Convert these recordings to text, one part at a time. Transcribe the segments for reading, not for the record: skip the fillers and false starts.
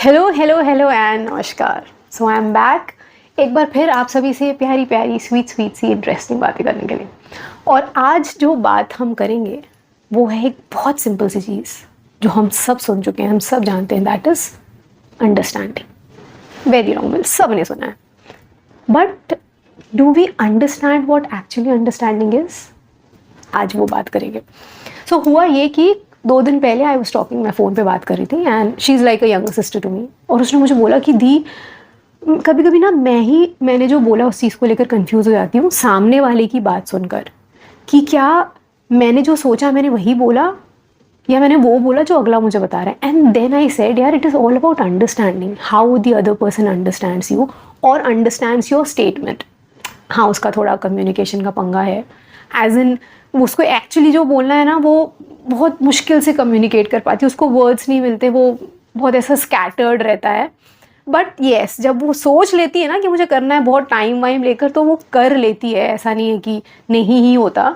Hello hello hello and नमस्कार। सो I am back एक बार फिर आप सभी से प्यारी प्यारी स्वीट स्वीट सी इंटरेस्टिंग बातें करने के लिए। और आज जो बात हम करेंगे वो है एक बहुत सिंपल सी चीज़ जो हम सब सुन चुके हैं, हम सब जानते हैं, that is understanding. Very normal, सब ने सुना है, but do we understand what actually understanding is? आज वो बात करेंगे। सो हुआ ये कि 2 दिन पहले आई वॉज टॉकिंग, मैं फ़ोन पे बात कर रही थी and she is like a younger sister to me. और उसने मुझे बोला कि दी, कभी कभी ना मैंने जो बोला उस चीज़ को लेकर कंफ्यूज हो जाती हूँ सामने वाले की बात सुनकर, कि क्या मैंने जो सोचा मैंने वही बोला या मैंने वो बोला जो अगला मुझे बता रहा है। एंड देन आई सेड यार, it is all about understanding how the other person understands you और अंडरस्टैंड्स योर स्टेटमेंट। हाँ, उसका थोड़ा कम्युनिकेशन का पंगा है, एज इन उसको एक्चुअली जो बोलना है ना वो बहुत मुश्किल से कम्युनिकेट कर पाती है, उसको वर्ड्स नहीं मिलते, वो बहुत ऐसा स्कैटर्ड रहता है। बट येस, जब वो सोच लेती है ना कि मुझे करना है बहुत टाइम वाइम लेकर, तो वो कर लेती है, ऐसा नहीं है कि नहीं ही होता।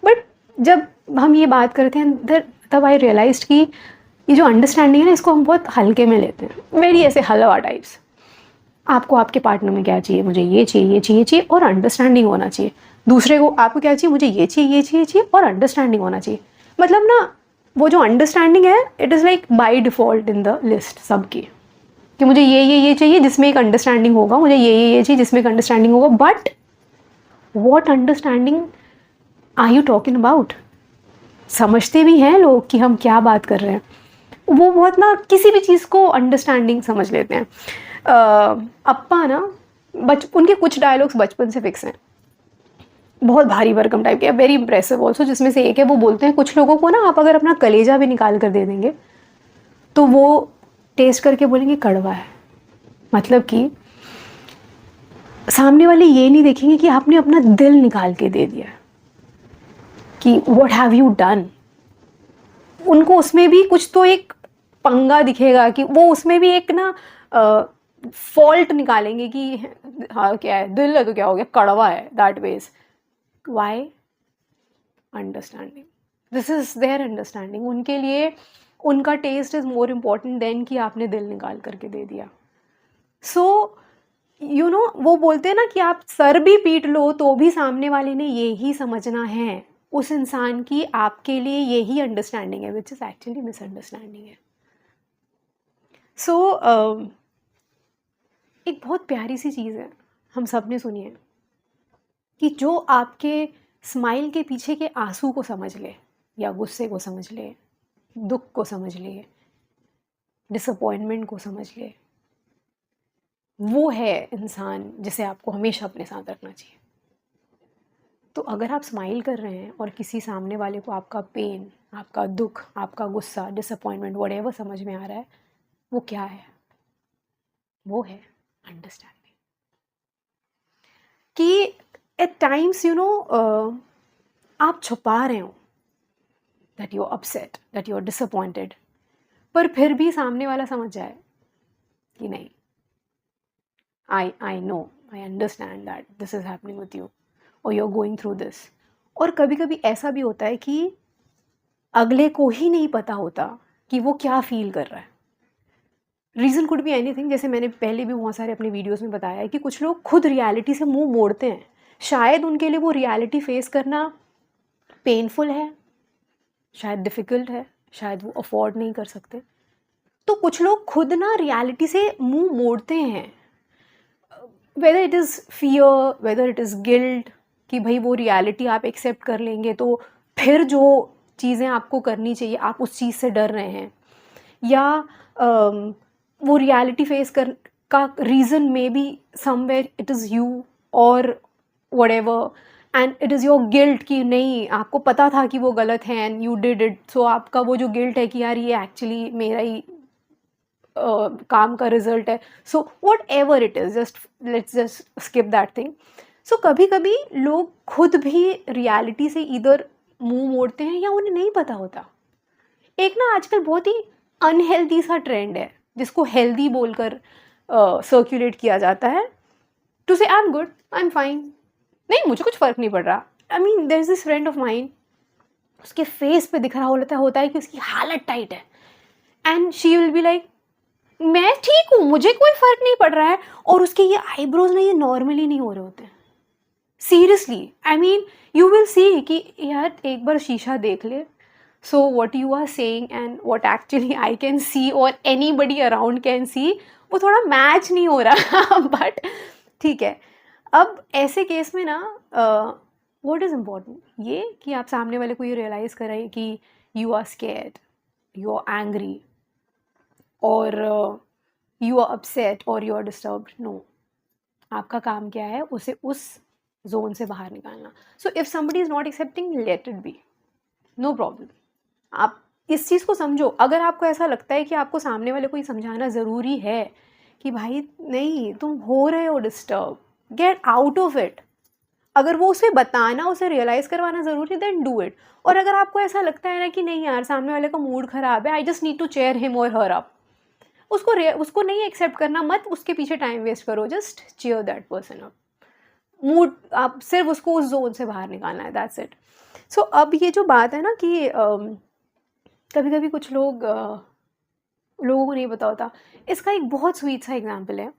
बट जब हम ये बात करते हैं तब आई रियलाइज कि ये जो अंडरस्टैंडिंग है ना, इसको हम बहुत हल्के में लेते हैं, वेरी ऐसे हलवा टाइप्स। आपको आपके पार्टनर में क्या चाहिए, मुझे ये चाहिए, ये चाहिए, चाहिए और अंडरस्टैंडिंग होना चाहिए। दूसरे को आपको क्या चाहिए, मुझे ये चाहिए, ये चाहिए, चाहिए और अंडरस्टैंडिंग होना चाहिए। मतलब ना, वो जो अंडरस्टैंडिंग है it is like by default in the list सबकी, कि मुझे ये चाहिए जिसमें एक अंडरस्टैंडिंग होगा, मुझे ये चाहिए जिसमें एक अंडरस्टैंडिंग होगा। But what understanding are you talking about? समझते भी हैं लोग कि हम क्या बात कर रहे हैं, वो बहुत ना किसी भी चीज़ को अंडरस्टैंडिंग समझ लेते हैं। अप्पा ना उनके कुछ डायलॉग्स बचपन से फिक्स हैं, बहुत भारी भरकम टाइप के, वेरी इंप्रेसिव ऑल्सो। जिसमें से एक है, वो बोलते हैं कुछ लोगों को ना आप अगर अपना कलेजा भी निकाल कर दे देंगे तो वो टेस्ट करके बोलेंगे कड़वा है। मतलब कि सामने वाले ये नहीं देखेंगे कि आपने अपना दिल निकाल के दे दिया, कि व्हाट हैव यू डन। उनको उसमें भी कुछ तो एक पंगा दिखेगा, कि वो उसमें भी एक ना फॉल्ट निकालेंगे कि हाँ क्या है, दिल है तो क्या हो गया, कड़वा है, that way. Why? Understanding, this is their understanding. उनके लिए उनका taste is more important than कि आपने दिल निकाल करके दे दिया। सो यू नो, वो बोलते हैं ना कि आप सर भी पीट लो तो भी सामने वाले ने यही समझना है, उस इंसान की आपके लिए यही अंडरस्टैंडिंग है, विच इज़ एक्चुअली मिसअंडरस्टैंडिंग है। सो एक बहुत प्यारी सी चीज़ है, हम सब ने सुनी है, कि जो आपके स्माइल के पीछे के आंसू को समझ ले, या गुस्से को समझ ले, दुख को समझ ले, डिसअपॉइंटमेंट को समझ ले, वो है इंसान जिसे आपको हमेशा अपने साथ रखना चाहिए। तो अगर आप स्माइल कर रहे हैं और किसी सामने वाले को आपका पेन, आपका दुख, आपका गुस्सा, डिसअपॉइंटमेंट, व्हाटएवर समझ में आ रहा है, वो क्या है? वो है अंडरस्टैंडिंग। कि एट टाइम्स यू नो, आप छुपा रहे हो that you are upset, that you are disappointed, पर फिर भी सामने वाला समझ जाए कि नहीं, I know, I understand that this is happening with you और you are going through this. और कभी कभी ऐसा भी होता है कि अगले को ही नहीं पता होता कि वो क्या फील कर रहा है। रीज़न कुड बी एनीथिंग, जैसे मैंने पहले भी बहुत सारे अपने वीडियोस में बताया है कि कुछ लोग खुद रियलिटी से मुंह मोड़ते हैं। शायद उनके लिए वो रियलिटी फेस करना पेनफुल है, शायद डिफ़िकल्ट है, शायद वो अफोर्ड नहीं कर सकते। तो कुछ लोग खुद ना रियलिटी से मुंह मोड़ते हैं, whether it is fear, whether it is guilt, कि भाई वो रियलिटी आप एक्सेप्ट कर लेंगे तो फिर जो चीज़ें आपको करनी चाहिए आप उस चीज़ से डर रहे हैं, या वो रियलिटी फेस कर का reason may be somewhere it is you और whatever, and it is your guilt, कि नहीं आपको पता था कि वो गलत है and you did it. So आपका वो जो गिल्ट है कि यार ये एक्चुअली मेरा ही काम का रिजल्ट है। So whatever it is, just let's just skip that thing. So कभी कभी लोग खुद भी रियलिटी से इधर मुंह मोड़ते हैं या उन्हें नहीं पता होता। एक ना आजकल बहुत ही अनहेल्दी सा ट्रेंड है जिसको हेल्दी बोलकर सर्कुलेट किया जाता है, to say I am good, I am fine, नहीं मुझे कुछ फ़र्क नहीं पड़ रहा। I mean there is this friend of mine, उसके फेस पे दिख रहा होता है कि उसकी हालत टाइट है, and she will be like मैं ठीक हूँ, मुझे कोई फर्क नहीं पड़ रहा है। और उसके ये आईब्रोज ना ये नॉर्मली नहीं हो रहे होते हैं, seriously. I mean you will see कि यार एक बार शीशा देख ले। So what you are saying and what actually I can see और anybody around can see, वो थोड़ा मैच नहीं हो रहा बट ठीक है। अब ऐसे केस में ना व्हाट इज़ इम्पोर्टेंट ये कि आप सामने वाले को ये रियलाइज़ कराइए कि you are scared, you are angry, और यू आर अपसेट और यू आर डिस्टर्ब्ड। नो, आपका काम क्या है, उसे उस जोन से बाहर निकालना। So if somebody is not accepting, let it be, no problem. आप इस चीज़ को समझो। अगर आपको ऐसा लगता है कि आपको सामने वाले को ये समझाना ज़रूरी है कि भाई नहीं तुम हो रहे हो disturb, get out of it. अगर वो उसे बताना, उसे रियलाइज़ करवाना ज़रूरी है, देन डू इट। और अगर आपको ऐसा लगता है ना कि नहीं यार सामने वाले का मूड ख़राब है, I just need to cheer him और हर अप, उसको नहीं एक्सेप्ट करना, मत उसके पीछे टाइम वेस्ट करो, just cheer that person up. Mood, आप सिर्फ उसको उस जोन से बाहर निकालना है, दैट्स इट। सो अब ये जो बात है ना कि कभी कभी कुछ लोगों को नहीं पता होता, इसका एक बहुत स्वीट सा एग्जाम्पल है।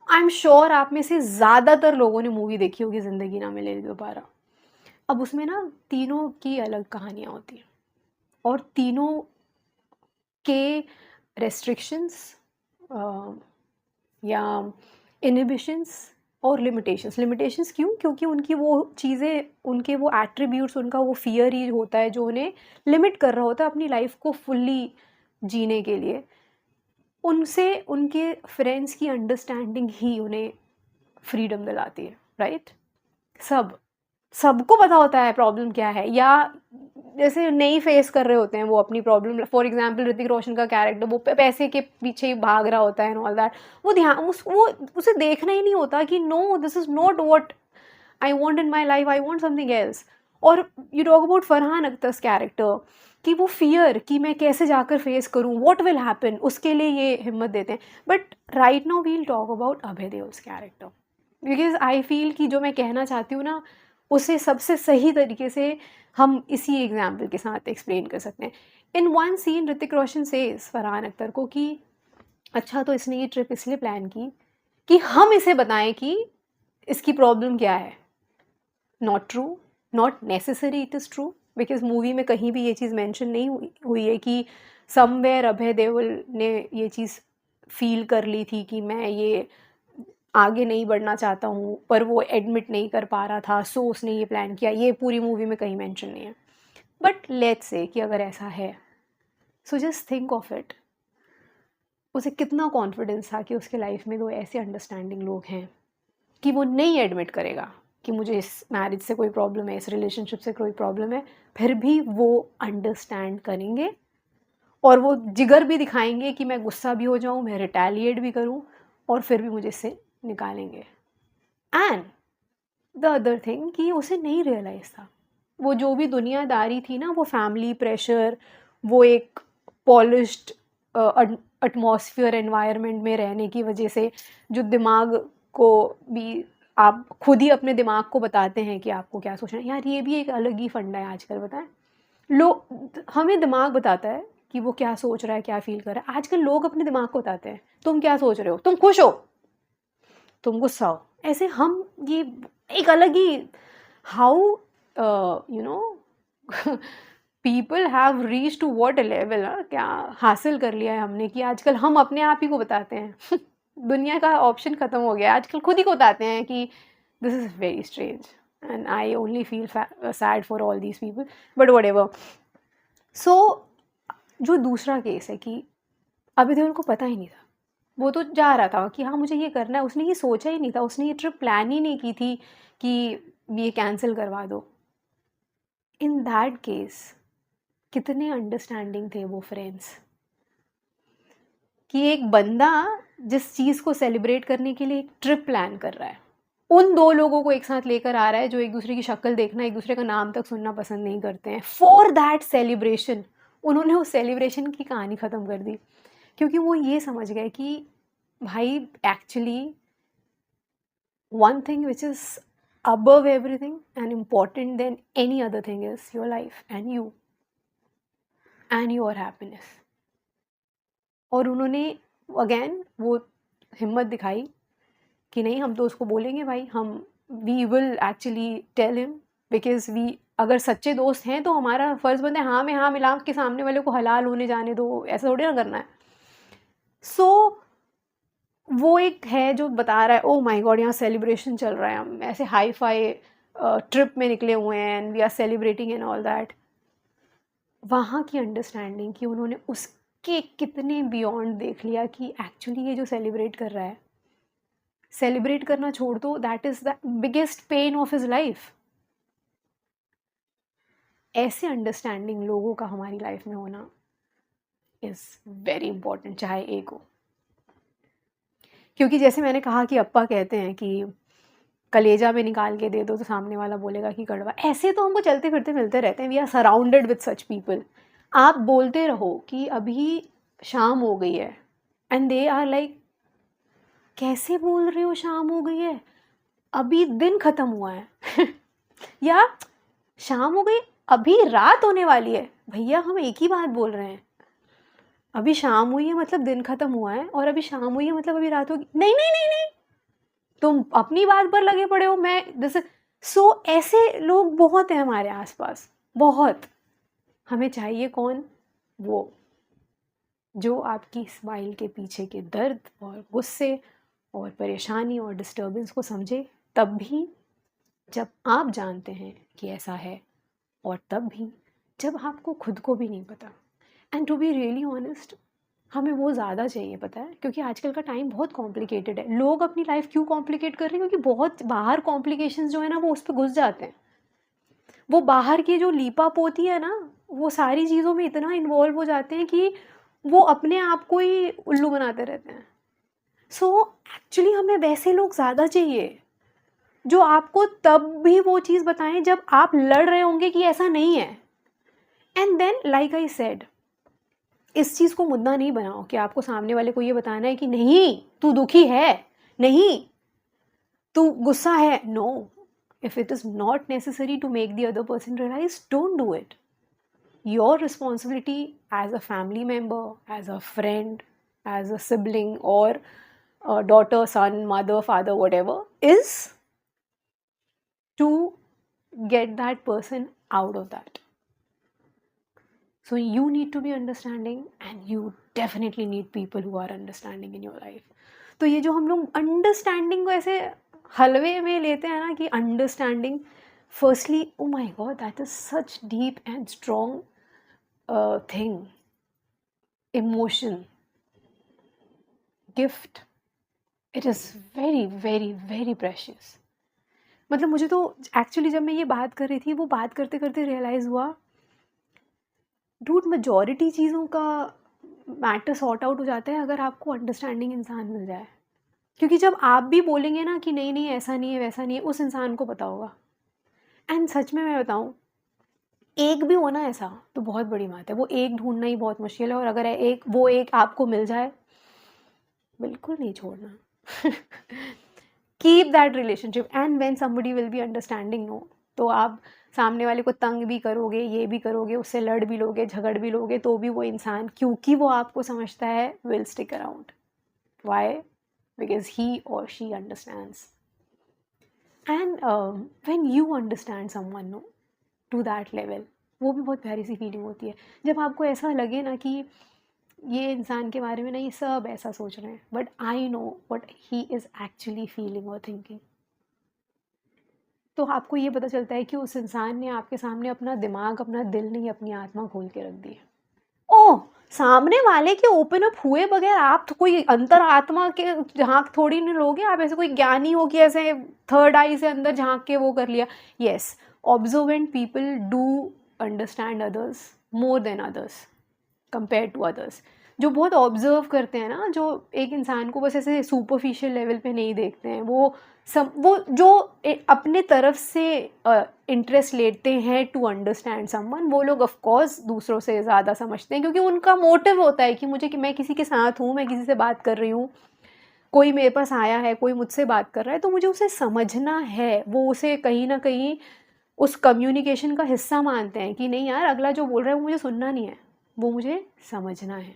आई एम श्योर आप में से ज़्यादातर लोगों ने मूवी देखी होगी ज़िंदगी ना मिले दोबारा। अब उसमें ना तीनों की अलग कहानियाँ होती हैं और तीनों के रेस्ट्रिक्शंस या इनिबिशंस और लिमिटेशंस। लिमिटेशंस क्यों? क्योंकि उनकी वो चीज़ें, उनके वो एट्रीब्यूट्स, उनका वो फियर ही होता है जो उन्हें लिमिट कर रहा होता है अपनी लाइफ को फुल्ली जीने के लिए। उनसे उनके फ्रेंड्स की अंडरस्टैंडिंग ही उन्हें फ्रीडम दिलाती है, राइट? सबको पता होता है प्रॉब्लम क्या है, या जैसे नहीं फेस कर रहे होते हैं वो अपनी problem. For example Hrithik Roshan का कैरेक्टर, वो पैसे के पीछे ही भाग रहा होता है एंड ऑल दैट। वो उसे देखना ही नहीं होता कि no, this is not what I want in my life, I want something else. और you talk about Farhan Akhtar's character, कि वो फियर कि मैं कैसे जाकर फेस करूं, व्हाट विल हैपन, उसके लिए ये हिम्मत देते हैं। But right now we'll talk about Abhay Deol's character, because I feel कि जो मैं कहना चाहती हूँ ना, उसे सबसे सही तरीके से हम इसी एग्जाम्पल के साथ एक्सप्लेन कर सकते हैं। In one scene Hrithik Roshan से फरहान अख्तर को कि अच्छा तो इसने ये ट्रिप इसलिए प्लान की कि हम इसे बताएं कि इसकी प्रॉब्लम क्या है। Not true, not necessary it is true, because movie में कहीं भी ये चीज़ मेंशन नहीं हुई है कि समवेयर अभय देओल ने ये चीज़ फील कर ली थी कि मैं ये आगे नहीं बढ़ना चाहता हूँ, पर वो एडमिट नहीं कर पा रहा था, सो उसने ये प्लान किया। ये पूरी मूवी में कहीं मेंशन नहीं है। बट लेट्स से कि अगर ऐसा है, so just think of it, उसे कितना कॉन्फिडेंस था कि उसके लाइफ में दो ऐसे अंडरस्टैंडिंग लोग हैं कि वो नहीं एडमिट करेगा कि मुझे इस मैरिज से कोई प्रॉब्लम है, इस रिलेशनशिप से कोई प्रॉब्लम है, फिर भी वो अंडरस्टैंड करेंगे और वो जिगर भी दिखाएंगे कि मैं गुस्सा भी हो जाऊँ, मैं रिटेलिएट भी करूँ, और फिर भी मुझे इससे निकालेंगे। एंड द अदर थिंग कि उसे नहीं रियलाइज था, वो जो भी दुनियादारी थी ना, वो फैमिली प्रेशर, वो एक पॉलिश्ड एटमॉस्फेयर एनवायरनमेंट में रहने की वजह से, जो दिमाग को भी आप खुद ही अपने दिमाग को बताते हैं कि आपको क्या सोचना है। यार ये भी एक अलग ही फंडा है आजकल, बताएं। हमें दिमाग बताता है कि वो क्या सोच रहा है, क्या फील कर रहा है। आजकल लोग अपने दिमाग को बताते हैं तुम क्या सोच रहे हो, तुम खुश हो, तुम गुस्सा हो। ऐसे हम ये एक अलग ही, how you know people have reach to what level, क्या हासिल कर लिया है हमने कि आजकल हम अपने आप ही को बताते हैं दुनिया का ऑप्शन ख़त्म हो गया, आजकल खुद ही को बताते हैं कि this is very strange and I only feel sad for all these people, but whatever. So जो दूसरा केस है कि अभी तो उनको पता ही नहीं था, वो तो जा रहा था कि हाँ मुझे ये करना है, उसने ये सोचा ही नहीं था, उसने ये ट्रिप प्लान ही नहीं की थी कि ये कैंसिल करवा दो। इन दैट केस कितने अंडरस्टैंडिंग थे वो फ्रेंड्स, कि एक बंदा जिस चीज़ को सेलिब्रेट करने के लिए एक ट्रिप प्लान कर रहा है, उन दो लोगों को एक साथ लेकर आ रहा है जो एक दूसरे की शक्ल देखना, एक दूसरे का नाम तक सुनना पसंद नहीं करते हैं, फॉर दैट सेलिब्रेशन। उन्होंने उस सेलिब्रेशन की कहानी ख़त्म कर दी, क्योंकि वो ये समझ गए कि भाई actually one thing which is above everything and important than any other thing is your life and you and your happiness. और उन्होंने अगेन वो हिम्मत दिखाई कि नहीं, हम तो उसको बोलेंगे भाई, हम we will actually tell him, because we अगर सच्चे दोस्त हैं तो हमारा फ़र्ज़ बनता है हाँ में हाँ मिला के सामने वाले को हलाल होने जाने दो, ऐसा थोड़ी ना करना है. सो वो एक है जो बता रहा है ओ माय गॉड यहाँ सेलिब्रेशन चल रहा है, हम ऐसे हाई फाई ट्रिप में निकले हुए हैं and we are celebrating and all that. वहाँ की अंडरस्टैंडिंग कि उन्होंने उसके कितने बियॉन्ड देख लिया कि एक्चुअली ये जो सेलिब्रेट कर रहा है, सेलिब्रेट करना छोड़ दो, that is the biggest pain of his life. ऐसे अंडरस्टैंडिंग लोगों का हमारी लाइफ में होना इज़ वेरी इंपॉर्टेंट, चाहे एक हो. क्योंकि जैसे मैंने कहा कि अप्पा कहते हैं कि कलेजा में निकाल के दे दो तो सामने वाला बोलेगा कि कड़वा. ऐसे तो हमको चलते फिरते मिलते रहते हैं. We are surrounded with such people. आप बोलते रहो कि अभी शाम हो गई है एंड दे आर लाइक कैसे बोल रहे हो शाम हो गई है, अभी दिन ख़त्म हुआ है या शाम हो गई, अभी रात होने वाली है. भैया हम एक ही बात बोल रहे हैं. अभी शाम हुई है मतलब दिन ख़त्म हुआ है, और अभी शाम हुई है मतलब अभी रात होगी. नहीं नहीं नहीं नहीं, तुम अपनी बात पर लगे पड़े हो. मैं जैसे सो ऐसे लोग बहुत हैं हमारे आसपास, बहुत. हमें चाहिए कौन? वो जो आपकी स्माइल के पीछे के दर्द और गुस्से और परेशानी और डिस्टर्बेंस को समझे, तब भी जब आप जानते हैं कि ऐसा है, और तब भी जब आपको खुद को भी नहीं पता. And to be really honest, हमें वो ज़्यादा चाहिए, पता है, क्योंकि आजकल का टाइम बहुत कॉम्प्लिकेटेड है. लोग अपनी लाइफ क्यों कॉम्प्लिकेट कर रहे हैं? क्योंकि बहुत बाहर कॉम्प्लिकेशंस जो है ना वो उस पर घुस जाते हैं. वो बाहर की जो लीपा पोती है ना, वो सारी चीज़ों में इतना इन्वॉल्व हो जाते हैं कि वो अपने आप को ही उल्लू बनाते रहते हैं. सो एक्चुअली हमें वैसे लोग ज़्यादा चाहिए जो आपको तब भी वो चीज़ बताएं जब आप लड़ रहे होंगे कि ऐसा नहीं है. And then like I said, इस चीज़ को मुद्दा नहीं बनाओ कि आपको सामने वाले को ये बताना है कि नहीं तू दुखी है, नहीं तू गुस्सा है. No, if it is not necessary to make the other person realize, don't do it. Your responsibility as a family member, as a friend, as a sibling, or a daughter, son, mother, father, whatever, is to get that person out of that. So you need to be understanding, and you definitely need people who are understanding in your life. तो ये जो हम लोग understanding को ऐसे हलवे में लेते हैं ना कि understanding, firstly oh my God that is such deep and strong thing, emotion, gift. It is very very very precious. मतलब मुझे तो एक्चुअली जब मैं ये बात कर रही थी, वो बात करते करते रियलाइज़ हुआ, डूड मेजॉरिटी चीज़ों का मैटर सॉर्ट आउट हो जाता है अगर आपको अंडरस्टैंडिंग इंसान मिल जाए. क्योंकि जब आप भी बोलेंगे ना कि नहीं नहीं ऐसा नहीं है वैसा नहीं है, उस इंसान को पता होगा. एंड सच में मैं बताऊँ, एक भी होना ऐसा तो बहुत बड़ी बात है. वो एक ढूंढना ही बहुत मुश्किल है, और अगर वो एक आपको मिल जाए, बिल्कुल नहीं छोड़ना. Keep that relationship, and when somebody will be understanding, no, तो आप सामने वाले को तंग भी करोगे, ये भी करोगे, उससे लड़ भी लोगे, झगड़ भी लोगे, तो भी वो इंसान, क्योंकि वो आपको समझता है, will stick around. Why? Because he or she understands. And when you understand someone, no, to that level, वो भी बहुत प्यारी सी फीलिंग होती है जब आपको ऐसा लगे ना कि ये इंसान के बारे में ना ये सब ऐसा सोच रहे हैं, but I know what he is actually feeling और थिंकिंग. तो आपको ये पता चलता है कि उस इंसान ने आपके सामने अपना दिमाग, अपना दिल नहीं, अपनी आत्मा खोल के रख दी है. ओह, सामने वाले के ओपन अप हुए बगैर आप तो कोई अंतर आत्मा के झांक थोड़ी नहीं लोगे. आप ऐसे कोई ज्ञानी हो कि ऐसे थर्ड आई से अंदर झांक के वो कर लिया. Yes, observant people do understand others more than others compare to others. जो बहुत ऑब्जर्व करते हैं ना, जो एक इंसान को बस ऐसे सुपरफिशियल लेवल पे नहीं देखते हैं, वो जो अपने तरफ से इंटरेस्ट लेते हैं टू अंडरस्टैंड समवन, वो लोग ऑफ कोर्स दूसरों से ज़्यादा समझते हैं, क्योंकि उनका मोटिव होता है कि मैं किसी के साथ हूँ, मैं किसी से बात कर रही हूँ, कोई मेरे पास आया है, कोई मुझसे बात कर रहा है, तो मुझे उसे समझना है. वो उसे कहीं ना कहीं उस कम्युनिकेशन का हिस्सा मानते हैं कि नहीं यार, अगला जो बोल रहा है वो मुझे सुनना नहीं है, वो मुझे समझना है.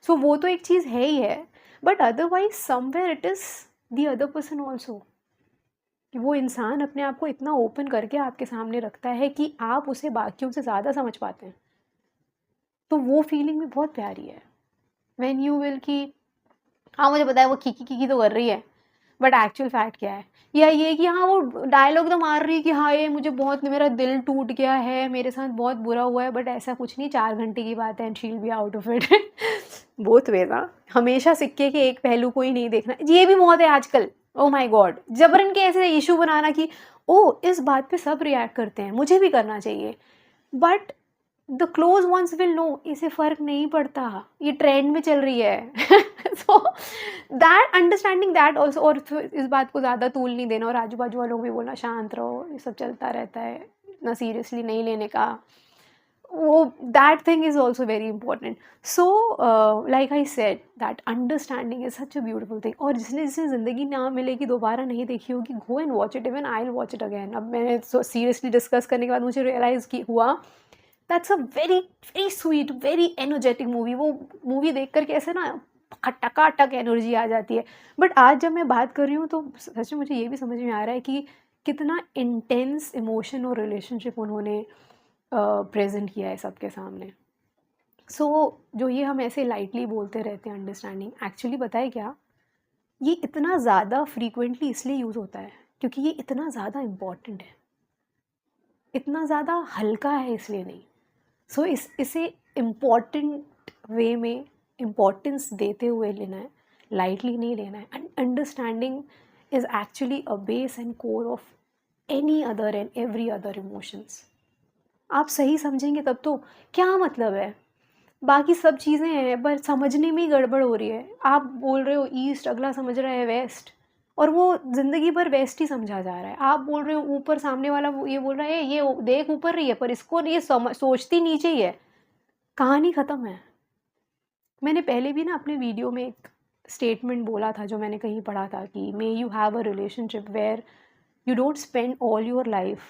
सो वो तो एक चीज़ है ही है, but otherwise somewhere it is the other person also, कि वो इंसान अपने आप को इतना ओपन करके आपके सामने रखता है कि आप उसे बाकियों से ज़्यादा समझ पाते हैं। तो वो फीलिंग भी बहुत प्यारी है। व्हेन यू विल कि हाँ मुझे पता है वो खीखी खीखी तो कर रही है, बट एक्चुअल फैक्ट क्या है, या ये कि हाँ वो डायलॉग तो मार रही है कि हाँ ये मुझे बहुत, मेरा दिल टूट गया है, मेरे साथ बहुत बुरा हुआ है, बट ऐसा कुछ नहीं, 4 घंटे की बात है and she will be out of it. Both way ना, हमेशा सिक्के के एक पहलू को ही नहीं देखना, ये भी बहुत है आजकल। ओ माय गॉड, जबरन के ऐसे इशू बनाना कि ओ इस बात पे सब रिएक्ट करते हैं, मुझे भी करना चाहिए, but the close ones will know इसे फर्क नहीं पड़ता, ये ट्रेंड में चल रही है। So that understanding that also, और इस बात को ज़्यादा तूल नहीं देना, और आजू बाजू वालों को भी बोलना शांत रहो, ये सब चलता रहता है, इतना सीरियसली नहीं लेने का, वो that thing is also very important. So like I said that understanding is such a beautiful thing, और जिसने जिसने ज़िंदगी ना मिलेगी, दोबारा नहीं देखी होगी, go and watch it, even I will watch it again. अब मैंने सीरियसली डिस्कस करने के बाद मुझे रियलाइज़ की हुआ that's a very very sweet, very energetic movie. वो मूवी देख कर के ऐसे ना टकाटक एनर्जी आ जाती है। बट आज जब मैं बात कर रही हूँ तो सच में मुझे ये भी समझ में आ रहा है कि कितना इंटेंस इमोशन और रिलेशनशिप उन्होंने प्रेजेंट किया है सबके सामने। सो जो ये हम ऐसे लाइटली बोलते रहते हैं अंडरस्टैंडिंग, एक्चुअली बताए क्या, ये इतना ज़्यादा फ्रीक्वेंटली इसलिए यूज़ होता है क्योंकि ये इतना ज़्यादा इम्पॉर्टेंट है, इतना ज़्यादा हल्का है इसलिए नहीं। सो इसे इम्पॉर्टेंट वे में इम्पॉर्टेंस देते हुए लेना है, लाइटली नहीं लेना है। And understanding is actually a base and core of any other and every other emotions. आप सही समझेंगे तब तो, क्या मतलब है, बाकी सब चीज़ें हैं पर समझने में ही गड़बड़ हो रही है। आप बोल रहे हो ईस्ट, अगला समझ रहा है वेस्ट, और वो ज़िंदगी भर वेस्ट ही समझा जा रहा है। आप बोल रहे हो ऊपर, सामने वाला वो ये बोल रहा है ये देख ऊपर रही है, पर इसको ये सोचती नीचे ही है। कहानी ख़त्म है। मैंने पहले भी ना अपने वीडियो में एक स्टेटमेंट बोला था जो मैंने कहीं पढ़ा था कि may you have a relationship where you don't spend all your life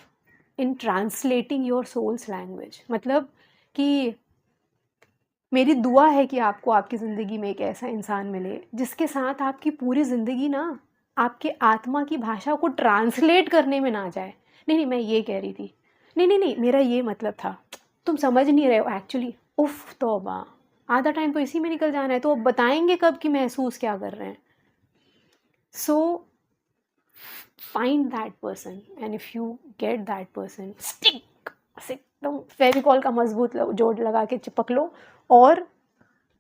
in translating your soul's language. मतलब कि मेरी दुआ है कि आपको आपकी ज़िंदगी में एक ऐसा इंसान मिले जिसके साथ आपकी पूरी ज़िंदगी ना आपके आत्मा की भाषा को ट्रांसलेट करने में ना जाए। नहीं नहीं, मैं ये कह रही थी, नहीं नहीं नहीं, मेरा ये मतलब था, तुम समझ नहीं रहे हो एक्चुअली। उफ तौबा, आधा टाइम तो इसी में निकल जाना है, तो अब बताएंगे कब कि महसूस क्या कर रहे हैं। So find that person, and if you get that person, stick एकदम फेविकॉल का मजबूत जोड़ लगा के चिपक लो, और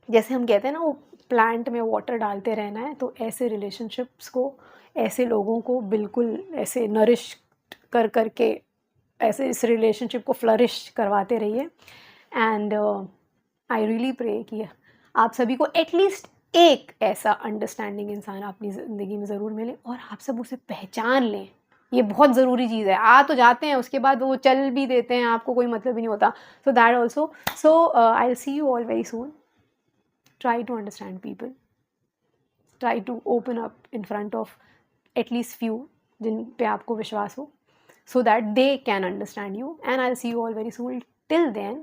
जैसे हम कहते हैं ना वो प्लांट में वाटर डालते रहना है, तो ऐसे रिलेशनशिप्स को, ऐसे लोगों को बिल्कुल ऐसे नरिश कर करके ऐसे इस रिलेशनशिप को फ्लरिश करवाते रहिए। एंड आई रियली प्रे कि आप सभी को एटलीस्ट एक ऐसा अंडरस्टैंडिंग इंसान अपनी ज़िंदगी में ज़रूर मिले, और आप सब उसे पहचान लें। ये बहुत ज़रूरी चीज़ है। आ तो जाते हैं, उसके बाद वो चल भी देते हैं, आपको कोई मतलब ही नहीं होता। So that also. So I will see you all very soon. Try to understand people, try to open up in front of at least few जिन पे आपको विश्वास हो, so that they can understand you, and I'll see you all very soon. Till then,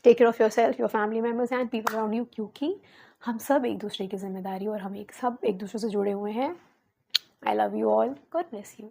take care of yourself, your family members and people around you, क्योंकि हम सब एक दूसरे की जिम्मेदारी, और हम सब एक दूसरे से जुड़े हुए हैं। I love you all. God bless you.